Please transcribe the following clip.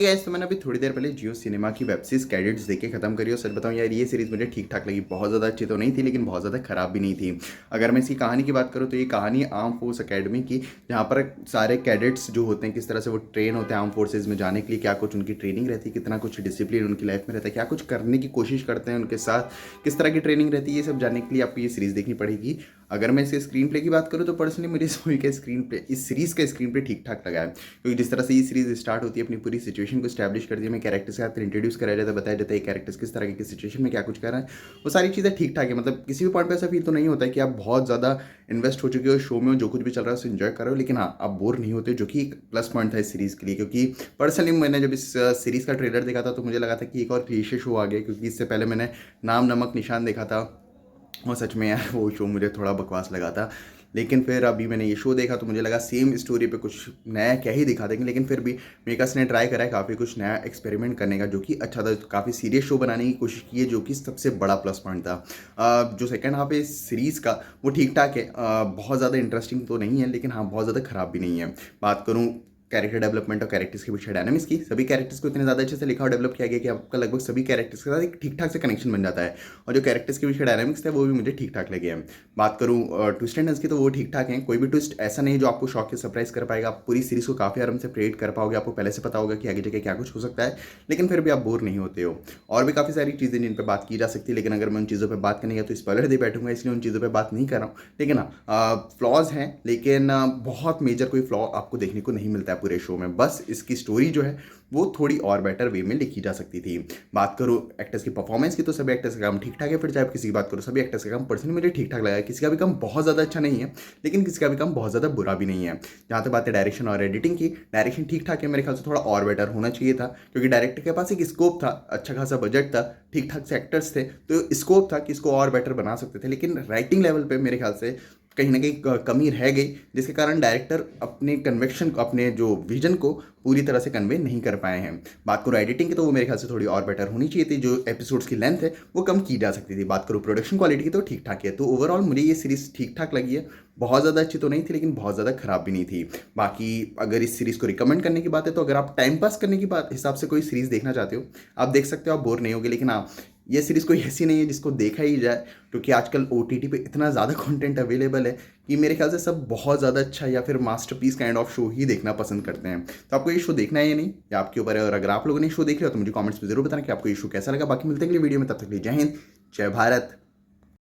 Guys तो मैंने अभी थोड़ी देर पहले जियो सिनेमा की वेब सीरीज कैडेट्स देख के खत्म करी और सच बताऊं यार ये सीरीज मुझे ठीक ठाक लगी। बहुत ज़्यादा अच्छी तो नहीं थी लेकिन बहुत ज़्यादा खराब भी नहीं थी। अगर मैं इसकी कहानी की बात करूं तो ये कहानी आर्म फोर्स एकेडमी की, जहां पर सारे कैडेट्स जो होते हैं किस तरह से वो ट्रेन होते हैं आर्म फोर्सेज में जाने के लिए, क्या कुछ उनकी ट्रेनिंग रहती है, कितना कुछ डिसिप्लिन उनकी लाइफ में रहता है, क्या कुछ करने की कोशिश करते हैं उनके साथ, किस तरह की ट्रेनिंग रहती है, ये सब जानने के लिए आपको ये सीरीज़ देखनी पड़ेगी। अगर मैं इसके स्क्रीन प्ले की बात करूँ तो पर्सनली मुझे इस मूवी का स्क्रीन प्ले, इस सीरीज़ का स्क्रीन प्ले ठीक ठाक लगा है, क्योंकि जिस तरह से ये सीरीज़ स्टार्ट होती है अपनी पूरी सिचुएशन को स्टैब्लिश कर दिया, में कैरेक्टर्स के साथ इंट्रोड्यूस कराया जाता है, बताया जाता है कैरेक्टर्स किस तरह की सिचुएशन में क्या कुछ कर रहे हैं, वो सारी चीज़ें ठीक ठाक है। मतलब किसी भी पॉइंट पे ऐसा फील तो नहीं होता है कि आप बहुत ज़्यादा इन्वेस्ट हो चुके हो शो में, जो कुछ भी चल रहा है उसे इन्जॉय कर रहे हो, लेकिन हाँ आप बोर नहीं होते, जो कि एक प्लस पॉइंट था इस सीरीज़ के लिए। क्योंकि पर्सनली मैंने जब इस सीरीज़ का ट्रेलर देखा था तो मुझे लगा था कि एक और क्लीशे शो आ गया, क्योंकि इससे पहले मैंने नाम नमक निशान देखा था और सच में यार वो शो मुझे थोड़ा बकवास लगा था। लेकिन फिर अभी मैंने ये शो देखा तो मुझे लगा सेम स्टोरी पे कुछ नया क्या ही दिखा देंगे, लेकिन फिर भी मेकर्स ने ट्राई करा है काफ़ी कुछ नया एक्सपेरिमेंट करने का, जो कि अच्छा था। काफ़ी सीरियस शो बनाने की कोशिश की है, जो कि सबसे बड़ा प्लस पॉइंट था। जो सेकंड हाफ है इस सीरीज़ का वो ठीक ठाक है। बहुत ज़्यादा इंटरेस्टिंग तो नहीं है, लेकिन हाँ बहुत ज़्यादा ख़राब भी नहीं है। बात करूँ कैरेक्टर डेवलपमेंट और कैरेक्टर्स के पीछे डायनामिक्स की, सभी कैरेक्टर्स को इतने ज़्यादा अच्छे से लिखा और डेवलप किया गया कि आपका लगभग सभी कैरेक्टर्स के साथ एक ठीक ठाक से कनेक्शन बन जाता है। और जो कैरेक्टर्स के पीछे डायनामिक्स थे वो भी मुझे ठीक ठाक लगे हैं। बात करूँ ट्विस्ट एंड टर्न्स की तो वो ठीक ठाक हैं, कोई भी ट्विस्ट ऐसा नहीं है जो आपको शॉक के सरप्राइज कर पाएगा। आप पूरी सीरीज को काफ़ी आराम से प्रेडिक्ट कर पाओगे, आपको पहले से पता होगा कि आगे जाके क्या कुछ हो सकता है, लेकिन फिर भी आप बोर नहीं होते हो। और भी काफ़ी सारी चीज़ें जिन पर बात की जा सकती है, लेकिन अगर मैं उन चीज़ों पर बात करने गया तो स्पॉइलर दे बैठूंगा, इसलिए उन चीज़ों पर बात नहीं कर रहा हूँ। लेकिन हाँ फ्लॉज हैं, लेकिन बहुत मेजर कोई फ्लॉ आपको देखने को नहीं मिलता है पूरे शो में। बस इसकी स्टोरी जो है वो थोड़ी और बेटर वे में लिखी जा सकती थी। बात करो एक्टर्स की परफॉर्मेंस की तो सभी एक्टर्स का काम ठीक ठाक है, फिर चाहे आप किसी की बात करो सभी एक्टर्स का काम पर्सनली मुझे ठीक ठाक लगा है। किसी का भी काम बहुत ज़्यादा अच्छा नहीं है, लेकिन किसी का भी काम बहुत ज़्यादा बुरा भी नहीं है। जहाँ तक बात है डायरेक्शन और एडिटिंग की, डायरेक्शन ठीक ठाक है, मेरे ख्याल से थोड़ा और बेटर होना चाहिए था, क्योंकि डायरेक्टर के पास एक स्कोप था, अच्छा खासा बजट था, ठीक ठाक से एक्टर्स थे, तो स्कोप था कि इसको और बेटर बना सकते थे। लेकिन राइटिंग लेवल पे मेरे ख्याल से कहीं ना कहीं कमी रह गई, जिसके कारण डायरेक्टर अपने कन्वेक्शन को, अपने जो विजन को पूरी तरह से कन्वे नहीं कर पाए हैं। बात करो एडिटिंग की तो वो मेरे ख्याल से थोड़ी और बेटर होनी चाहिए थी, जो एपिसोड्स की लेंथ है वो कम की जा सकती थी। बात करो प्रोडक्शन क्वालिटी की तो ठीक ठाक है। तो ओवरऑल मुझे ये सीरीज़ ठीक ठाक लगी है, बहुत ज़्यादा अच्छी तो नहीं थी लेकिन बहुत ज़्यादा खराब भी नहीं थी। बाकी अगर इस सीरीज़ को रिकमेंड करने की बात है तो अगर आप टाइम पास करने की बात हिसाब से कोई सीरीज़ देखना चाहते हो आप देख सकते हो, आप बोर नहीं होगे। लेकिन हाँ ये सीरीज़ कोई ऐसी नहीं है जिसको देखा ही जाए, क्योंकि आजकल OTT पे इतना ज़्यादा कंटेंट अवेलेबल है कि मेरे ख्याल से सब बहुत ज़्यादा अच्छा या फिर मास्टरपीस काइंड ऑफ शो ही देखना पसंद करते हैं। तो आपको ये शो देखना है या नहीं, या आपके ऊपर है। और अगर आप लोगों ने शो देख लिया तो मुझे कमेंट्स में जरूर बताना कि आपको ये शो कैसा लगा। बाकी मिलते हैं अगली वीडियो में, तब तक के लिए जय हिंद, जय भारत।